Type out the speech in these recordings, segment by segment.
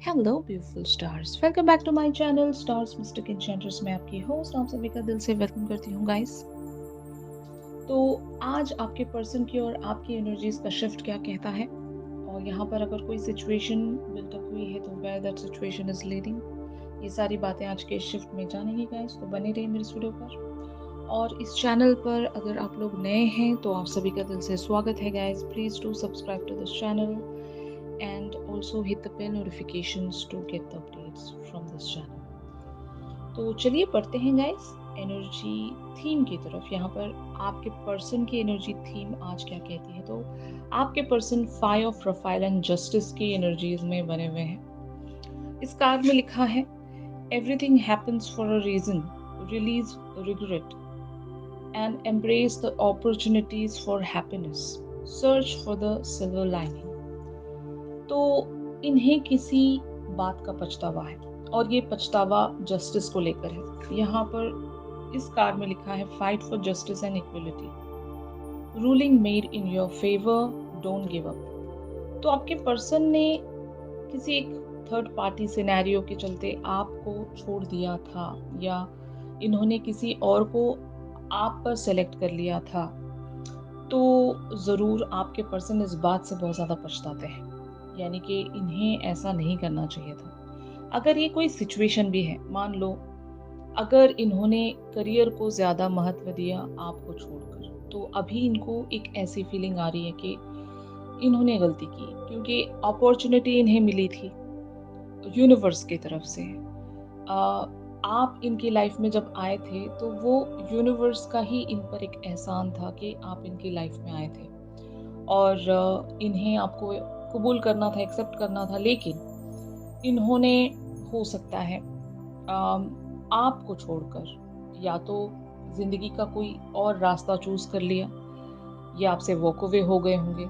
Hello beautiful stars, welcome back to my channel stars mystic enchanters. मैं आपकी host आप सभी का दिल से वेलकम करती हूँ गाइस। तो आज आपके पर्सन की और आपकी एनर्जीज का शिफ्ट क्या कहता है, और यहाँ पर अगर कोई सिचुएशन बिल्डअप हुई है तो where that situation is leading, ये सारी बातें आज के शिफ्ट में जानेंगे गाइस। तो बने रहिए मेरे इस वीडियो पर। और इस चैनल पर अगर आप लोग नए हैं तो आप सभी का दिल से स्वागत है guys. Please do subscribe to this channel and also hit the bell notifications to get the updates from this channel। तो चलिए पढ़ते हैं गाइस एनर्जी थीम की तरफ। यहाँ पर आपके पर्सन की एनर्जी थीम आज क्या कहती है। तो आपके person 5 of profile and justice की एनर्जीज में बने हुए हैं। इस कार्ड में लिखा है everything happens for a reason, release regret and embrace the opportunities for happiness, search for the silver lining। तो इन्हें किसी बात का पछतावा है और ये पछतावा जस्टिस को लेकर है। यहाँ पर इस कार्ड में लिखा है fight for justice and equality, ruling made in your favour, don't give up. तो आपके पर्सन ने किसी एक थर्ड पार्टी सिनेरियो के चलते आपको छोड़ दिया था, या इन्होंने किसी और को आप पर सेलेक्ट कर लिया था। तो ज़रूर आपके पर्सन इस बात से बहुत ज़्यादा पछताते हैं, यानी कि इन्हें ऐसा नहीं करना चाहिए था। अगर ये कोई सिचुएशन भी है, मान लो अगर इन्होंने करियर को ज़्यादा महत्व दिया आपको छोड़कर, तो अभी इनको एक ऐसी फीलिंग आ रही है कि इन्होंने गलती की, क्योंकि अपॉर्चुनिटी इन्हें मिली थी यूनिवर्स की तरफ से। आप इनकी लाइफ में जब आए थे तो वो यूनिवर्स का ही इन पर एक एहसान था कि आप इनकी लाइफ में आए थे, और इन्हें आपको कबूल करना था, एक्सेप्ट करना था। लेकिन इन्होंने, हो सकता है आपको छोड़कर या तो जिंदगी का कोई और रास्ता चूज कर लिया, या आपसे वॉक अवे हो गए होंगे,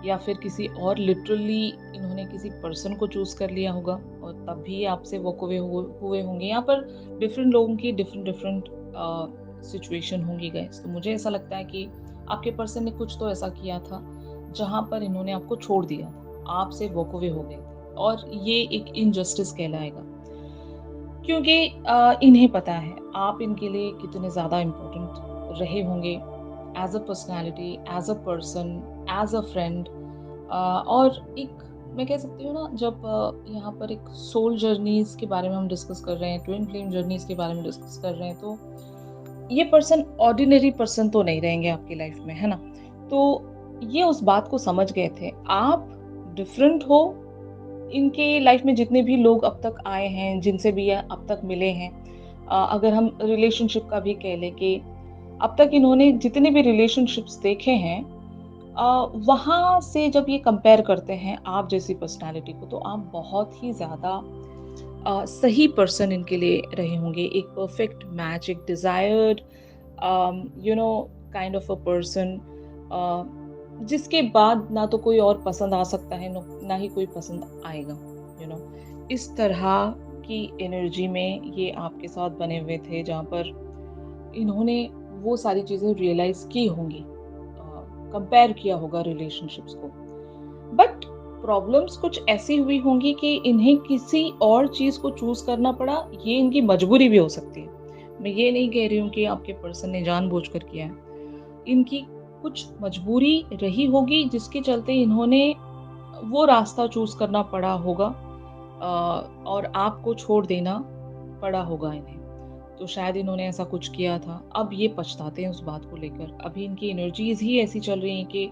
या फिर किसी और लिटरली इन्होंने किसी पर्सन को चूज कर लिया होगा और तब भी आपसे वॉक अवे हुए होंगे। यहाँ पर डिफरेंट लोगों की डिफरेंट डिफरेंट सिचुएशन होंगी गाइस। तो मुझे ऐसा लगता है कि आपके पर्सन ने कुछ तो ऐसा किया था जहां पर इन्होंने आपको छोड़ दिया, आपसे वॉक अवे हो गए, और ये एक इनजस्टिस कहलाएगा, क्योंकि इन्हें पता है आप इनके लिए कितने ज़्यादा इम्पोर्टेंट रहे होंगे, as a personality, as a person, as a friend. और एक, मैं कह सकती हूँ ना, जब यहाँ पर एक सोल जर्नीज के बारे में हम डिस्कस कर रहे हैं, ट्विन फ्लेम जर्नीज के बारे में डिस्कस कर रहे हैं, तो ये पर्सन ऑर्डिनरी पर्सन तो नहीं रहेंगे आपकी लाइफ में, है ना। तो ये उस बात को समझ गए थे, आप डिफरेंट हो। इनके लाइफ में जितने भी लोग अब तक आए हैं, जिनसे भी ये अब तक मिले हैं, अगर हम रिलेशनशिप का भी कह लें कि अब तक इन्होंने जितने भी रिलेशनशिप्स देखे हैं, वहाँ से जब ये कंपेयर करते हैं आप जैसी पर्सनालिटी को, तो आप बहुत ही ज़्यादा सही पर्सन इनके लिए रहे होंगे। एक परफेक्ट मैच, एक desired you know kind of a person, जिसके बाद ना तो कोई और पसंद आ सकता है, ना ही कोई पसंद आएगा। इस तरह की एनर्जी में ये आपके साथ बने हुए थे, जहाँ पर इन्होंने वो सारी चीजें रियलाइज की होंगी, कंपेयर किया होगा रिलेशनशिप्स को। बट प्रॉब्लम्स कुछ ऐसी हुई होंगी कि इन्हें किसी और चीज को चूज करना पड़ा। ये इनकी मजबूरी भी हो सकती है। मैं ये नहीं कह रही हूँ कि आपके पर्सन ने जानबूझकर किया है, इनकी कुछ मजबूरी रही होगी जिसके चलते इन्होंने वो रास्ता चूज करना पड़ा होगा, और आपको छोड़ देना पड़ा होगा इन्हें। तो शायद इन्होंने ऐसा कुछ किया था, अब ये पछताते हैं उस बात को लेकर। अभी इनकी एनर्जीज ही ऐसी चल रही हैं कि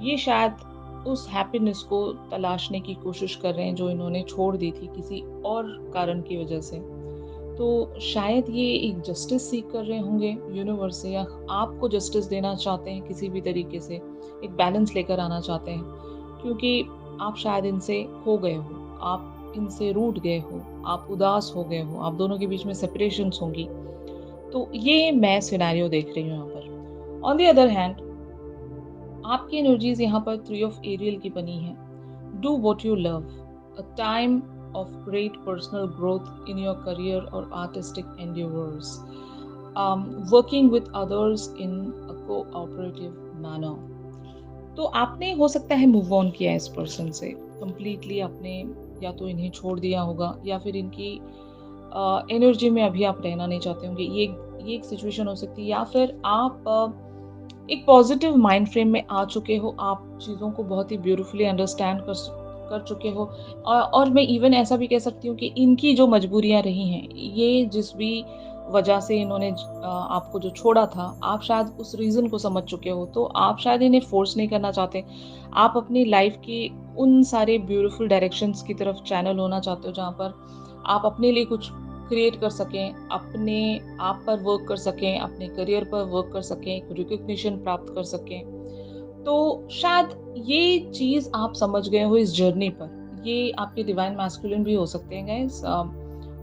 ये शायद उस हैप्पीनेस को तलाशने की कोशिश कर रहे हैं जो इन्होंने छोड़ दी थी किसी और कारण की वजह से। तो शायद ये एक जस्टिस सीख कर रहे होंगे यूनिवर्स से, या आपको जस्टिस देना चाहते हैं किसी भी तरीके से, एक बैलेंस लेकर आना चाहते हैं, क्योंकि आप शायद इनसे खो गए हो, आप इनसे रूठ गए हो, आप उदास हो गए हो, आप दोनों के बीच में सेपरेशंस होंगी। तो ये मैं सिनेरियो देख रही हूँ यहाँ पर। ऑन द अदर हैंड, आपकी एनर्जीज यहाँ पर 3 ऑफ एरियल की बनी है। Do what you love, a time of great personal growth in your career or artistic endeavors, working with others in a cooperative manner। तो आपने हो सकता है मूव ऑन किया इस पर्सन से, कंप्लीटली आपने या तो इन्हें छोड़ दिया होगा या फिर इनकी एनर्जी में अभी आप रहना नहीं चाहते होंगे। ये एक सिचुएशन हो सकती है, या फिर आप एक पॉजिटिव माइंड फ्रेम में आ चुके हो, आप चीज़ों को बहुत ही ब्यूटीफुली अंडरस्टैंड कर चुके हो। और मैं इवन ऐसा भी कह सकती हूँ कि इनकी जो मजबूरियाँ रही हैं, ये जिस भी वजह से इन्होंने आपको जो छोड़ा था, आप शायद उस रीज़न को समझ चुके हो, तो आप शायद इन्हें फ़ोर्स नहीं करना चाहते। आप अपनी लाइफ़ के उन सारे ब्यूटीफुल डायरेक्शंस की तरफ चैनल होना चाहते हो, जहाँ पर आप अपने लिए कुछ क्रिएट कर सकें, अपने आप पर वर्क कर सकें, अपने करियर पर वर्क कर सकें, एक रिकॉग्निशन प्राप्त कर सकें। तो शायद ये चीज़ आप समझ गए हो इस जर्नी पर। ये आपके डिवाइन मैस्कुलिन भी हो सकते हैं गाइज़,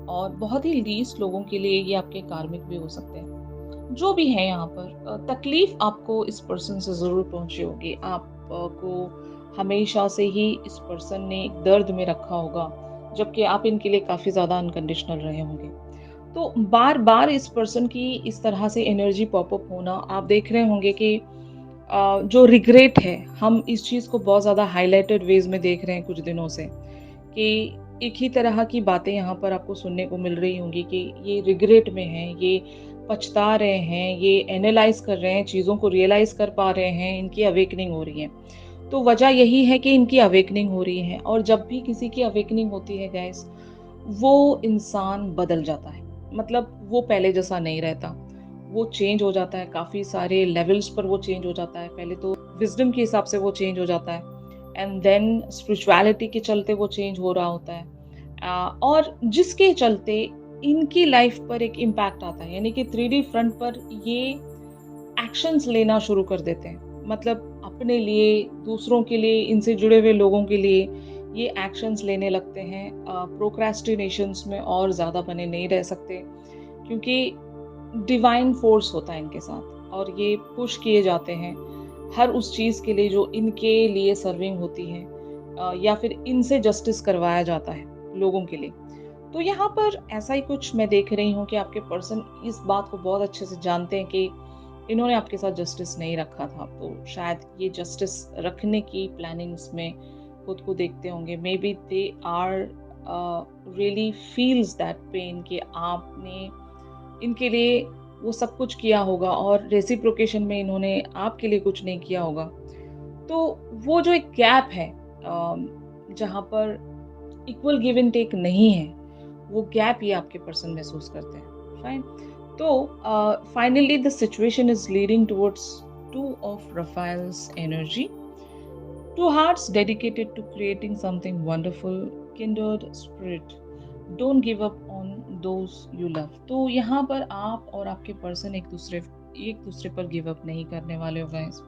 और बहुत ही लीस्ट लोगों के लिए ये आपके कार्मिक भी हो सकते हैं। जो भी है यहाँ पर तकलीफ़ आपको इस पर्सन से ज़रूर पहुँची होगी। को हमेशा से ही इस पर्सन ने एक दर्द में रखा होगा, जबकि आप इनके लिए काफ़ी ज़्यादा अनकंडीशनल रहे होंगे। तो बार-बार इस पर्सन की इस तरह से एनर्जी पॉप अप होना, आप देख रहे होंगे कि जो रिग्रेट है, हम इस चीज़ को बहुत ज़्यादा हाइलाइटेड वेज़ में देख रहे हैं कुछ दिनों से, कि एक ही तरह की बातें यहाँ पर आपको सुनने को मिल रही होंगी कि ये रिग्रेट में हैं, ये पछता रहे हैं, ये एनालाइज़ कर रहे हैं, चीज़ों को रियलाइज़ कर पा रहे हैं, इनकी अवेकनिंग हो रही है। तो वजह यही है कि इनकी अवेकनिंग हो रही है, और जब भी किसी की अवेकनिंग होती है गाइस, वो इंसान बदल जाता है। मतलब वो पहले जैसा नहीं रहता। वो चेंज हो जाता है, काफ़ी सारे लेवल्स पर वो चेंज हो जाता है। पहले तो विज़डम के हिसाब से वो चेंज हो जाता है, एंड देन स्पिरिचुअलिटी के चलते वो चेंज हो रहा होता है। और जिसके चलते इनकी लाइफ पर एक इम्पैक्ट आता है, यानी कि 3D फ्रंट पर ये एक्शंस लेना शुरू कर देते हैं। मतलब अपने लिए, दूसरों के लिए, इनसे जुड़े हुए लोगों के लिए ये एक्शंस लेने लगते हैं। प्रोक्रेस्टिनेशंस में और ज़्यादा बने नहीं रह सकते, क्योंकि डिवाइन फोर्स होता है इनके साथ, और ये पुश किए जाते हैं हर उस चीज़ के लिए जो इनके लिए सर्विंग होती है, या फिर इनसे जस्टिस करवाया जाता है लोगों के लिए। तो यहाँ पर ऐसा ही कुछ मैं देख रही हूँ कि आपके पर्सन इस बात को बहुत अच्छे से जानते हैं कि इन्होंने आपके साथ जस्टिस नहीं रखा था, तो शायद ये जस्टिस रखने की प्लानिंग्स में खुद को देखते होंगे। Maybe they are really feels that pain कि आपने इनके लिए वो सब कुछ किया होगा, और रेसिप्रोकेशन में इन्होंने आपके लिए कुछ नहीं किया होगा। तो वो जो एक गैप है, जहाँ पर इक्वल गिव एंड टेक नहीं है, वो गैप ये आपके पर्सन महसूस करते हैं। फाइन। तो finally the situation is leading towards two of Raphael's energy, two hearts dedicated to creating something wonderful, kindred spirit. Don't give up on those you love. तो यहाँ पर आप और आपके पर्सन एक दूसरे पर गिव अप नहीं करने वाले हो गाइस।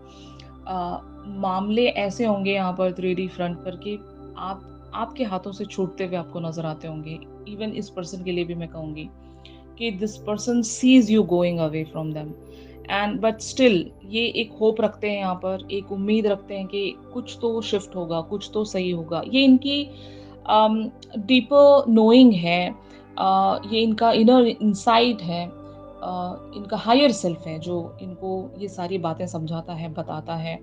मामले ऐसे होंगे यहाँ पर 3D फ्रंट पर कि आपके हाथों से छूटते हुए आपको नजर आते होंगे। इवन इस पर्सन के लिए भी मैं कहूँगी कि this person sees you going away from them, and but still ये एक होप रखते हैं यहाँ पर, एक उम्मीद रखते हैं कि कुछ तो शिफ्ट होगा, कुछ तो सही होगा। ये इनकी डीपर नोइंग है, ये इनका इनर इंसाइट है, इनका हायर सेल्फ है जो इनको ये सारी बातें समझाता है, बताता है,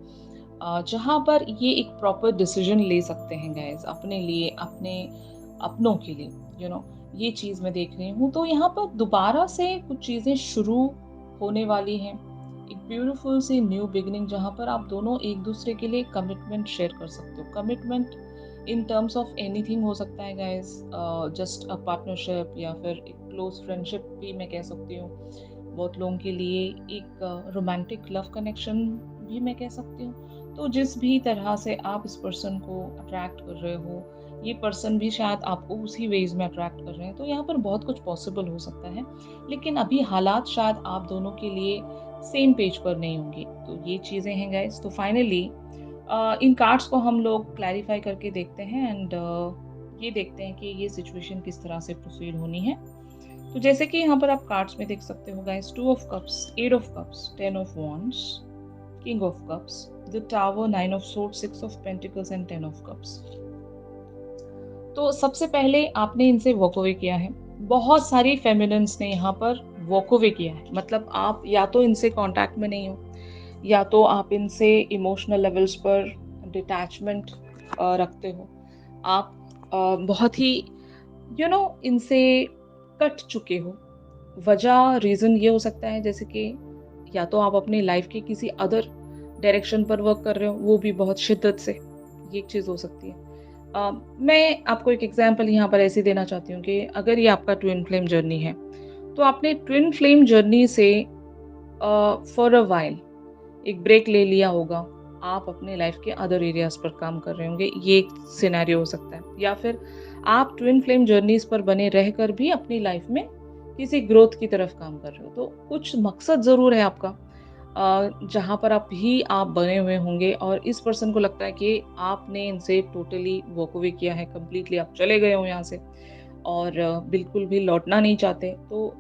जहाँ पर ये एक प्रॉपर डिसीजन ले सकते हैं गाइस अपने लिए, अपने अपनों के लिए, ये चीज़ मैं देख रही हूँ। तो यहाँ पर दोबारा से कुछ चीज़ें शुरू होने वाली हैं, एक ब्यूटीफुल सी न्यू बिगिनिंग, जहाँ पर आप दोनों एक दूसरे के लिए कमिटमेंट शेयर कर सकते हो। Commitment in terms of anything हो सकता है गाइस, जस्ट अ पार्टनरशिप या फिर एक क्लोज फ्रेंडशिप भी मैं कह सकती हूँ। बहुत लोगों के लिए एक रोमांटिक लव कनेक्शन भी मैं कह सकती हूँ। तो जिस भी तरह से आप इस पर्सन को अट्रैक्ट कर रहे हो, ये पर्सन भी शायद आपको उसी वेज में अट्रैक्ट कर रहे हैं। तो यहाँ पर बहुत कुछ पॉसिबल हो सकता है, लेकिन अभी हालात शायद आप दोनों के लिए सेम पेज पर नहीं होंगे। तो ये चीज़ें हैं गाइस। तो फाइनली इन कार्ड्स को हम लोग क्लैरिफाई करके देखते हैं, एंड ये देखते हैं कि ये सिचुएशन किस तरह से प्रोसीड होनी है। तो जैसे कि यहाँ पर आप कार्ड्स में देख सकते हो guys, 2 of cups, 8 of cups, 10 of wands, king of cups, the tower, 9 of swords, 6 of pentacles and 10 of cups. तो सबसे पहले आपने इनसे वॉक अवे किया है। बहुत सारी फेमिनिन्स ने यहाँ पर वॉक अवे किया है। मतलब आप या तो इनसे कांटेक्ट में नहीं हो, या तो आप इनसे इमोशनल लेवल्स पर डिटैचमेंट रखते हो। आप बहुत ही इनसे कट चुके हो। वजह रीज़न ये हो सकता है जैसे कि या तो आप अपनी लाइफ़ के किसी अदर डायरेक्शन पर वर्क कर रहे हो, वो भी बहुत शिद्दत से, ये एक चीज़ हो सकती है। मैं आपको एक एग्ज़ाम्पल यहाँ पर ऐसे देना चाहती हूँ कि अगर ये आपका ट्विन फ्लेम जर्नी है, तो आपने ट्विन फ्लेम जर्नी से फॉर अ व्हाइल एक ब्रेक ले लिया होगा। आप अपने लाइफ़ के अदर एरियाज़ पर काम कर रहे होंगे, ये एक सिनेरियो हो सकता है। या फिर आप ट्विन फ्लेम जर्नीज़ पर बने रहकर भी अपनी लाइफ़ में किसी ग्रोथ की तरफ काम कर रहे हो। तो कुछ मकसद ज़रूर है आपका, जहाँ पर आप बने हुए होंगे और इस पर्सन को लगता है कि आपने इनसे टोटली वॉक अवे किया है, कंप्लीटली आप चले गए हो यहाँ से और बिल्कुल भी लौटना नहीं चाहते। तो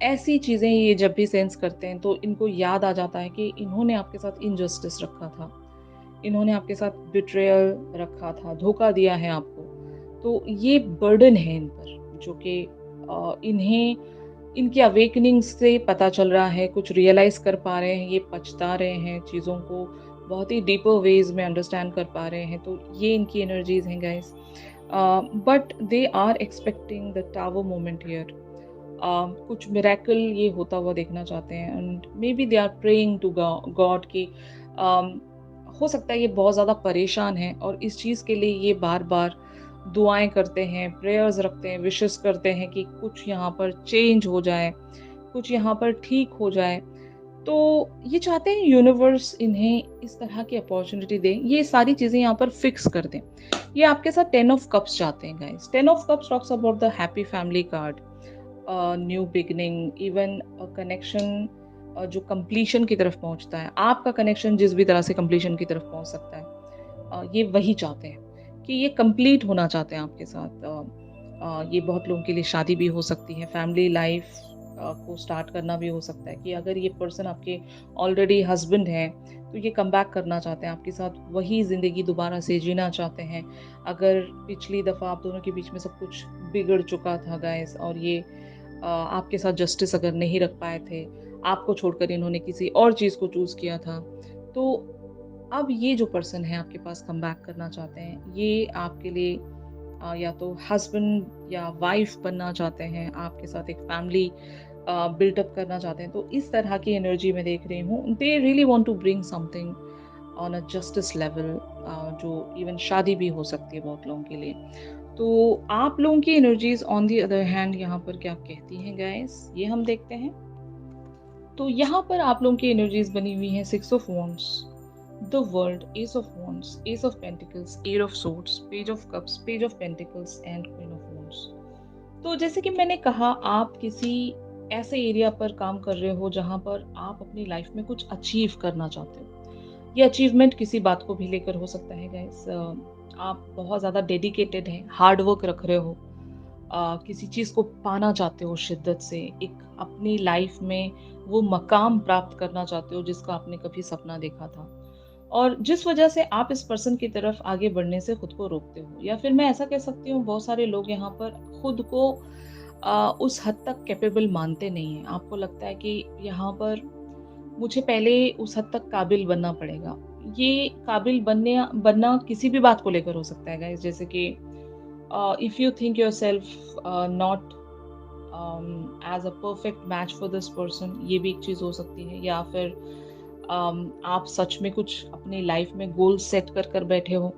ऐसी चीज़ें ये जब भी सेंस करते हैं तो इनको याद आ जाता है कि इन्होंने आपके साथ इनजस्टिस रखा था, इन्होंने आपके साथ बिट्रेयल रखा था, धोखा दिया है आपको। तो ये बर्डन है इन पर जो कि इन्हें इनकी अवेकनिंग से पता चल रहा है, कुछ रियलाइज़ कर पा रहे हैं, ये पछता रहे हैं, चीज़ों को बहुत ही डीपर वेज़ में अंडरस्टैंड कर पा रहे हैं। तो ये इनकी एनर्जीज़ हैं guys. But they are expecting the tower moment here. कुछ मिरेकल ये होता हुआ देखना चाहते हैं and maybe they are praying to God कि um, हो सकता है ये बहुत ज़्यादा परेशान हैं और इस चीज़ के लिए ये बार-बार दुआएँ करते हैं, प्रेयर्स रखते हैं, विशेस करते हैं कि कुछ यहाँ पर चेंज हो जाए, कुछ यहाँ पर ठीक हो जाए। तो ये चाहते हैं यूनिवर्स इन्हें इस तरह की अपॉर्च्युनिटी दे, ये सारी चीज़ें यहाँ पर फिक्स कर दें। ये आपके साथ 10 ऑफ कप्स चाहते हैं guys. 10 of cups talks about the happy family card, new beginning, even connection जो कंप्लीशन की तरफ पहुँचता है। आपका कनेक्शन जिस भी तरह से कंप्लीशन की तरफ पहुँच सकता है, ये वही चाहते हैं कि ये कंप्लीट होना चाहते हैं आपके साथ। ये बहुत लोगों के लिए शादी भी हो सकती है, फैमिली लाइफ को स्टार्ट करना भी हो सकता है कि अगर ये पर्सन आपके ऑलरेडी हस्बैंड हैं, तो ये कम बैक करना चाहते हैं आपके साथ, वही ज़िंदगी दोबारा से जीना चाहते हैं। अगर पिछली दफ़ा आप दोनों के बीच में सब कुछ बिगड़ चुका था गाइस और ये आपके साथ जस्टिस अगर नहीं रख पाए थे, आपको छोड़कर इन्होंने किसी और चीज़ को चूज़ किया था, तो अब ये जो पर्सन है आपके पास कम बैक करना चाहते हैं, ये आपके लिए या तो हस्बैंड या वाइफ बनना चाहते हैं, आपके साथ एक फैमिली बिल्डअप करना चाहते हैं। तो इस तरह की एनर्जी मैं देख रही हूँ। They really want to bring something on a justice level, जो इवन शादी भी हो सकती है बहुत लोगों के लिए। तो आप लोगों की energies on the other hand यहाँ पर क्या कहती हैं गाइस, ये हम देखते हैं। तो यहाँ पर आप लोगों की एनर्जीज बनी हुई हैं 6 of wands, the world, ace of wands, ace of pentacles, eight of swords, page of cups, page of pentacles and queen of wands। तो जैसे कि मैंने कहा, आप किसी ऐसे एरिया पर काम कर रहे हो जहाँ पर आप अपनी लाइफ में कुछ अचीव करना चाहते हो। ये अचीवमेंट किसी बात को भी लेकर हो सकता है गाइस। आप बहुत ज़्यादा डेडिकेटेड हैं, हार्ड वर्क रख रहे हो, किसी चीज़ को पाना चाहते हो शिद्दत से, एक अपनी लाइफ में वो मकाम प्राप्त करना चाहते हो जिसका आपने कभी सपना देखा था और जिस वजह से आप इस पर्सन की तरफ आगे बढ़ने से खुद को रोकते हो, या फिर मैं ऐसा कह सकती हूँ बहुत सारे लोग यहाँ पर खुद को उस हद तक कैपेबल मानते नहीं हैं। आपको लगता है कि यहाँ पर मुझे पहले उस हद तक काबिल बनना पड़ेगा। ये काबिल बनना किसी भी बात को लेकर हो सकता है गाइस, जैसे कि if you think yourself not as a perfect match for this person, ये भी एक चीज़ हो सकती है। या फिर आप सच में कुछ अपनी लाइफ में गोल सेट कर कर बैठे हो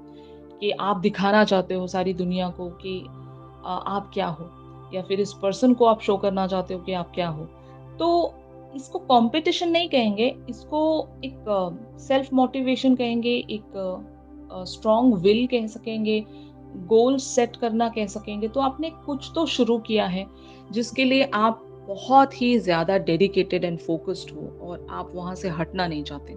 कि आप दिखाना चाहते हो सारी दुनिया को कि आप क्या हो, या फिर इस पर्सन को आप शो करना चाहते हो कि आप क्या हो। तो इसको कंपटीशन नहीं कहेंगे, इसको एक सेल्फ मोटिवेशन कहेंगे, एक स्ट्रॉन्ग विल कह सकेंगे, गोल सेट करना कह सकेंगे। तो आपने कुछ तो शुरू किया है जिसके लिए आप बहुत ही ज़्यादा डेडिकेटेड एंड फोकस्ड हो और आप वहाँ से हटना नहीं चाहते।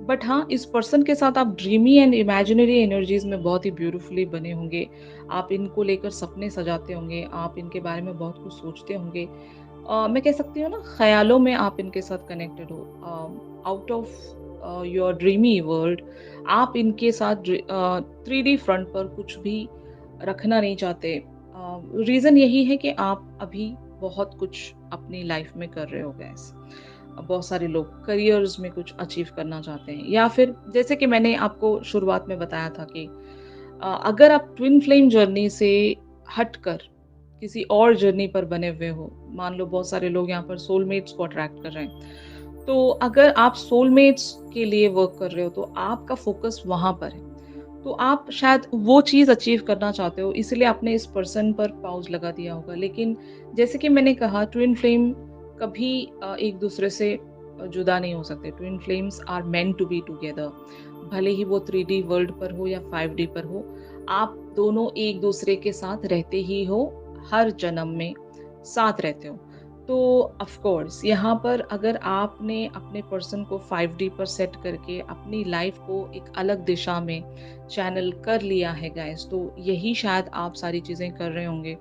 बट हाँ, इस पर्सन के साथ आप ड्रीमी एंड इमेजिनरी एनर्जीज़ में बहुत ही ब्यूटीफुली बने होंगे। आप इनको लेकर सपने सजाते होंगे, आप इनके बारे में बहुत कुछ सोचते होंगे। मैं कह सकती हूँ ना, ख़यालों में आप इनके साथ कनेक्टेड हो। Out of your dreamy world, आप इनके साथ 3D फ्रंट पर कुछ भी रखना नहीं चाहते। रीज़न यही है कि आप अभी बहुत कुछ अपनी लाइफ में कर रहे हो गाइस। बहुत सारे लोग करियर्स में कुछ अचीव करना चाहते हैं, या फिर जैसे कि मैंने आपको शुरुआत में बताया था कि अगर आप ट्विन फ्लेम जर्नी से हटकर किसी और जर्नी पर बने हुए हो, मान लो बहुत सारे लोग यहाँ पर सोलमेट्स को अट्रैक्ट कर रहे हैं। तो अगर आप सोलमेट्स के लिए वर्क कर रहे हो, तो आपका फोकस वहाँ पर है। तो आप शायद वो चीज़ अचीव करना चाहते हो, इसलिए आपने इस पर्सन पर पॉज़ लगा दिया होगा। लेकिन जैसे कि मैंने कहा, ट्विन फ्लेम कभी एक दूसरे से जुदा नहीं हो सकते। Twin flames are meant to be together. भले ही वो 3D वर्ल्ड पर हो या 5D पर हो, आप दोनों एक दूसरे के साथ रहते ही हो, हर जन्म में साथ रहते हो। तो ऑफ कोर्स यहाँ पर अगर आपने अपने पर्सन को 5D पर सेट करके अपनी लाइफ को एक अलग दिशा में चैनल कर लिया है गाइस, तो यही शायद आप सारी चीज़ें कर रहे होंगे।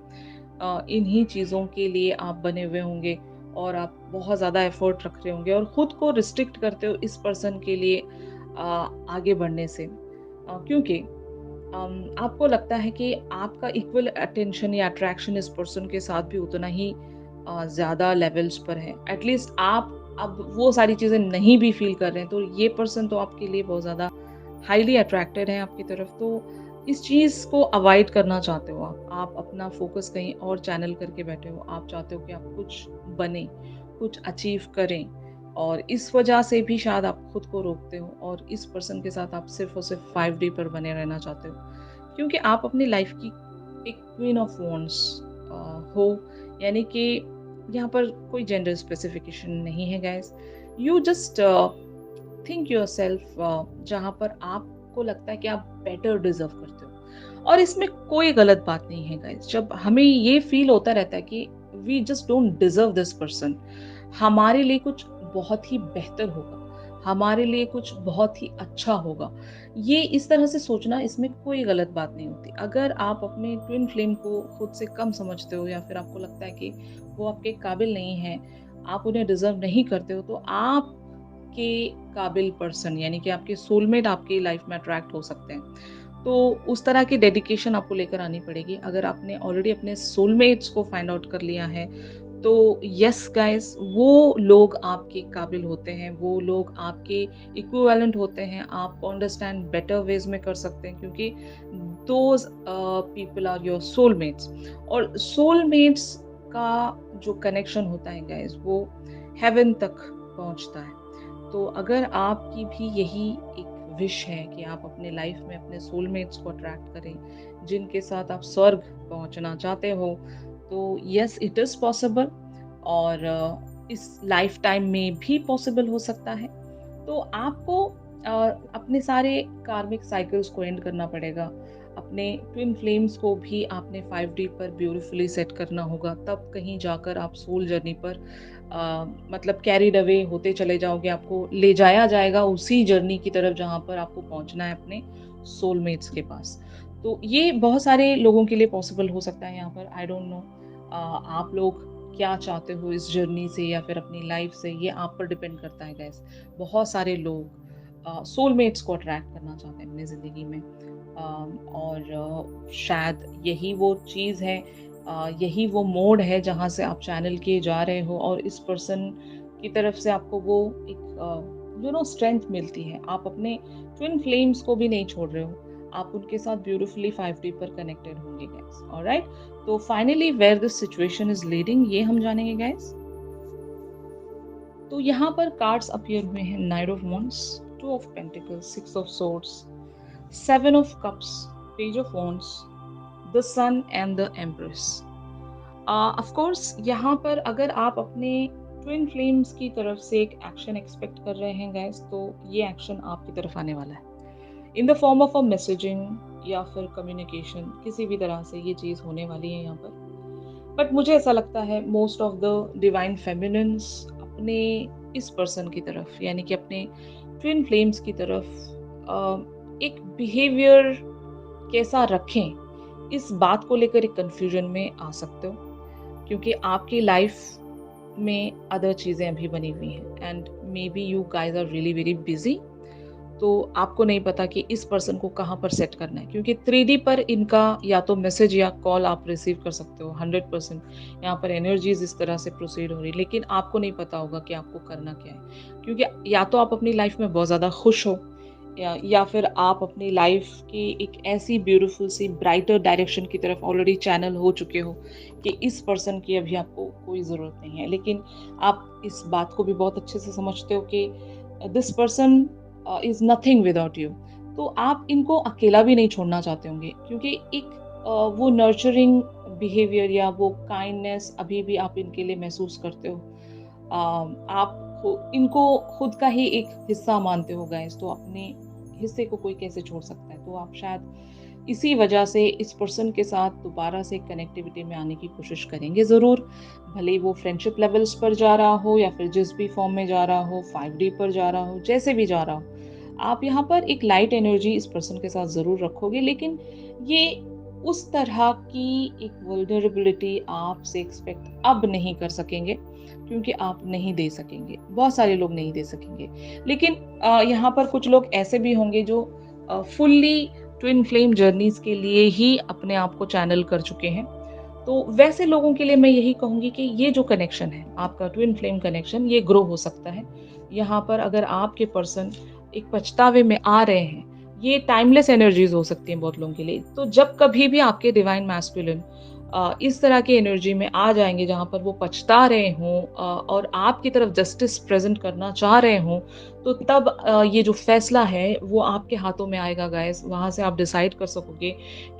इन्हीं चीज़ों के लिए आप बने हुए होंगे और आप बहुत ज़्यादा एफर्ट रख रहे होंगे और खुद को रिस्ट्रिक्ट करते हो इस पर्सन के लिए आगे बढ़ने से, क्योंकि आपको लगता है कि आपका इक्वल अटेंशन या अट्रैक्शन इस पर्सन के साथ भी उतना ही ज़्यादा लेवल्स पर है। एटलीस्ट आप अब वो सारी चीज़ें नहीं भी फ़ील कर रहे हैं, तो ये पर्सन तो आपके लिए बहुत ज़्यादा हाईली अट्रैक्टेड है आपकी तरफ। तो इस चीज़ को अवॉइड करना चाहते हो आप। आप अपना फ़ोकस कहीं और चैनल करके बैठे हो। आप चाहते हो कि आप कुछ बनें, कुछ अचीव करें और इस वजह से भी शायद आप खुद को रोकते हो और इस पर्सन के साथ आप सिर्फ़ और सिर्फ़ 5D पर बने रहना चाहते हो। क्योंकि आप अपनी लाइफ़ की एक क्वीन ऑफ वांड्स हो, यानी कि यहाँ पर कोई जेंडर स्पेसिफिकेशन नहीं है guys. You just think yourself, जहाँ पर आपको लगता है कि आप बेटर डिजर्व करते हो और इसमें कोई गलत बात नहीं है गाइस। जब हमें ये फील होता रहता है कि we just don't deserve this person, हमारे लिए कुछ बहुत ही बेहतर होगा, हमारे लिए कुछ बहुत ही अच्छा होगा, ये इस तरह से सोचना, इसमें कोई गलत बात नहीं होती। अगर आप अपने ट्विन फ्लेम को खुद से कम समझते हो या फिर आपको लगता है कि वो आपके काबिल नहीं है, आप उन्हें डिजर्व नहीं करते हो, तो आपके काबिल पर्सन यानी कि आपके सोलमेट आपकी लाइफ में अट्रैक्ट हो सकते हैं। तो उस तरह की डेडिकेशन आपको लेकर आनी पड़ेगी। अगर आपने ऑलरेडी अपने सोलमेट्स को फाइंड आउट कर लिया है, तो यस गाइस, वो लोग आपके काबिल होते हैं, वो लोग आपके इक्विवेलेंट होते हैं, आपको अंडरस्टैंड बेटर वेज में कर सकते हैं, क्योंकि those people are your soulmates. और सोलमेट्स का जो कनेक्शन होता है गाइस, वो हेवन तक पहुंचता है। तो अगर आपकी भी यही एक विश है कि आप अपने लाइफ में अपने सोलमेट्स को अट्रैक्ट करें, जिनके साथ आप स्वर्ग पहुंचना चाहते हो, तो यस इट इज़ पॉसिबल और इस लाइफ टाइम में भी पॉसिबल हो सकता है। तो आपको अपने सारे कार्मिक साइकिल्स को एंड करना पड़ेगा। अपने ट्विन फ्लेम्स को भी आपने 5D पर ब्यूटीफुली सेट करना होगा, तब कहीं जाकर आप सोल जर्नी पर मतलब कैरिड अवे होते चले जाओगे, आपको ले जाया जाएगा उसी जर्नी की तरफ जहाँ पर आपको पहुँचना है, अपने सोलमेट्स के पास। तो ये बहुत सारे लोगों के लिए पॉसिबल हो सकता है यहाँ पर। आई डोंट नो आप लोग क्या चाहते हो इस जर्नी से या फिर अपनी लाइफ से, ये आप पर डिपेंड करता है गाइस। बहुत सारे लोग सोलमेट्स को अट्रैक्ट करना चाहते हैं अपनी ज़िंदगी में, और शायद यही वो चीज़ है, यही वो मोड़ है जहाँ से आप चैनल किए जा रहे हो और इस पर्सन की तरफ से आपको वो एक स्ट्रेंथ मिलती है। आप अपने ट्विन फ्लेम्स को भी नहीं छोड़ रहे हो, आप उनके साथ ब्यूटीफुली 5D पर कनेक्टेड होंगे गाइस। ऑलराइट, तो finally where this situation is leading, ये हम जानेंगे गाइस। तो यहाँ पर कार्ड्स अपीयर हुए हैं, knight of wands, two of pentacles, six of swords, seven of cups, page of wands, the sun and the empress. Of course यहाँ पर अगर आप अपने ट्विन फ्लेम्स की तरफ से एक एक्शन एक्सपेक्ट कर रहे हैं गाइस, तो ये एक्शन आपकी तरफ आने वाला है in the form of a messaging या फिर कम्युनिकेशन। किसी भी तरह से ये चीज़ होने वाली है यहाँ पर। बट मुझे ऐसा लगता है most of the divine feminines अपने इस पर्सन की तरफ यानी कि अपने ट्विन फ्लेम्स की तरफ एक बिहेवियर कैसा रखें, इस बात को लेकर एक कंफ्यूजन में आ सकते हो, क्योंकि आपकी लाइफ में अदर चीज़ें अभी बनी हुई हैं and maybe you guys are really very busy. तो आपको नहीं पता कि इस पर्सन को कहाँ पर सेट करना है, क्योंकि 3D पर इनका या तो मैसेज या कॉल आप रिसीव कर सकते हो 100%। यहाँ पर एनर्जीज इस तरह से प्रोसीड हो रही, लेकिन आपको नहीं पता होगा कि आपको करना क्या है, क्योंकि या तो आप अपनी लाइफ में बहुत ज़्यादा खुश हो या फिर आप अपनी लाइफ की एक ऐसी ब्यूटीफुल सी ब्राइटर डायरेक्शन की तरफ ऑलरेडी चैनल हो चुके हो कि इस पर्सन की अभी आपको कोई ज़रूरत नहीं है। लेकिन आप इस बात को भी बहुत अच्छे से समझते हो कि this person is nothing without you. तो आप इनको अकेला भी नहीं छोड़ना चाहते होंगे, क्योंकि एक वो नर्चरिंग बिहेवियर या वो काइंडनेस अभी भी आप इनके लिए महसूस करते हो। आप इनको खुद का ही एक हिस्सा मानते हो गाइस, तो अपने हिस्से को कोई कैसे छोड़ सकता है। तो आप शायद इसी वजह से इस पर्सन के साथ दोबारा से कनेक्टिविटी में आने की कोशिश करेंगे ज़रूर। भले ही वो फ्रेंडशिप लेवल्स पर जा रहा हो या फिर जिस भी फॉर्म में जा रहा हो, 5D पर जा रहा हो, जैसे भी जा रहा हो, आप यहाँ पर एक लाइट एनर्जी इस पर्सन के साथ ज़रूर रखोगे। लेकिन ये उस तरह की एक वल्नरेबिलिटी आपसे एक्सपेक्ट अब नहीं कर सकेंगे, क्योंकि आप नहीं दे सकेंगे। बहुत सारे लोग नहीं दे सकेंगे। लेकिन यहाँ पर कुछ लोग ऐसे भी होंगे जो फुल्ली ट्विन फ्लेम जर्नीज़ के लिए ही अपने आप को चैनल कर चुके हैं। तो वैसे लोगों के लिए मैं यही कहूँगी कि ये जो कनेक्शन है, आपका ट्विन फ्लेम कनेक्शन, ये ग्रो हो सकता है। यहाँ पर अगर आपके पर्सन एक पछतावे में आ रहे हैं, ये टाइमलेस एनर्जीज़ हो सकती हैं बहुत लोगों के लिए। तो जब कभी भी आपके डिवाइन मैस्कुलिन इस तरह की एनर्जी में आ जाएँगे जहाँ पर वो पछता रहे हों और आपकी तरफ जस्टिस प्रेज़ेंट करना चाह रहे हों, तो तब ये जो फ़ैसला है वो आपके हाथों में आएगा गाइज़। वहाँ से आप डिसाइड कर सकोगे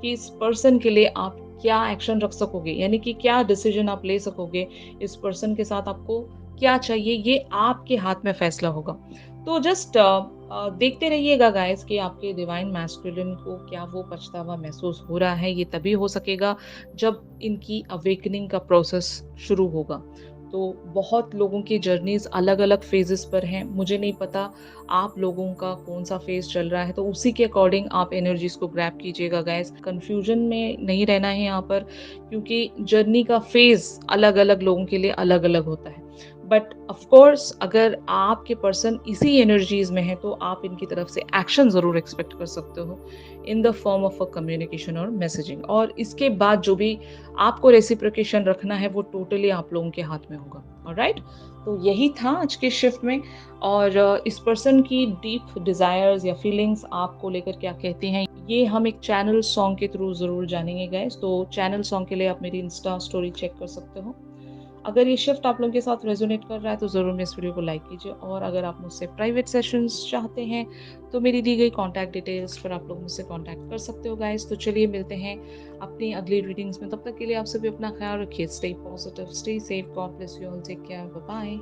कि इस पर्सन के लिए आप क्या एक्शन रख सकोगे, यानी कि क्या डिसीज़न आप ले सकोगे, इस पर्सन के साथ आपको क्या चाहिए, ये आपके हाथ में फ़ैसला होगा। तो जस्ट देखते रहिएगा गाइज़ कि आपके डिवाइन मैस्कुलिन को क्या वो पछतावा महसूस हो रहा है। ये तभी हो सकेगा जब इनकी अवेकनिंग का प्रोसेस शुरू होगा। तो बहुत लोगों की जर्नीज़ अलग-अलग फ़ेज़ेस पर हैं। मुझे नहीं पता आप लोगों का कौन-सा फ़ेज़ चल रहा है, तो उसी के अकॉर्डिंग आप एनर्जीज़ को ग्रैब कीजिएगा गाइज़। कन्फ्यूज़न में नहीं रहना है यहाँ पर, क्योंकि जर्नी का फ़ेज़ अलग-अलग लोगों के लिए अलग-अलग होता है। बट ऑफ कोर्स अगर आपके पर्सन इसी एनर्जीज़ में है, तो आप इनकी तरफ से एक्शन ज़रूर एक्सपेक्ट कर सकते हो in the form of a communication और मैसेजिंग। और इसके बाद जो भी आपको रेसिप्रोकेशन रखना है, वो टोटली आप लोगों के हाथ में होगा। ऑलराइट? तो यही था आज के शिफ्ट में। और इस पर्सन की डीप डिज़ायर्स या फीलिंग्स आपको लेकर क्या कहती हैं, ये हम एक चैनल सॉन्ग के थ्रू ज़रूर जानेंगे गाइस। तो चैनल सॉन्ग के लिए आप मेरी इंस्टा स्टोरी चेक कर सकते हो। अगर ये शिफ्ट आप लोगों के साथ रेजोनेट कर रहा है, तो ज़रूर मेरे इस वीडियो को लाइक कीजिए। और अगर आप मुझसे प्राइवेट सेशंस चाहते हैं, तो मेरी दी गई कॉन्टैक्ट डिटेल्स पर आप लोग मुझसे कॉन्टैक्ट कर सकते हो गाइस। तो चलिए मिलते हैं अपनी अगली रीडिंग्स में। तब तक के लिए आप सभी अपना ख्याल रखिए। Stay positive, stay safe, God bless you all, take care, bye bye.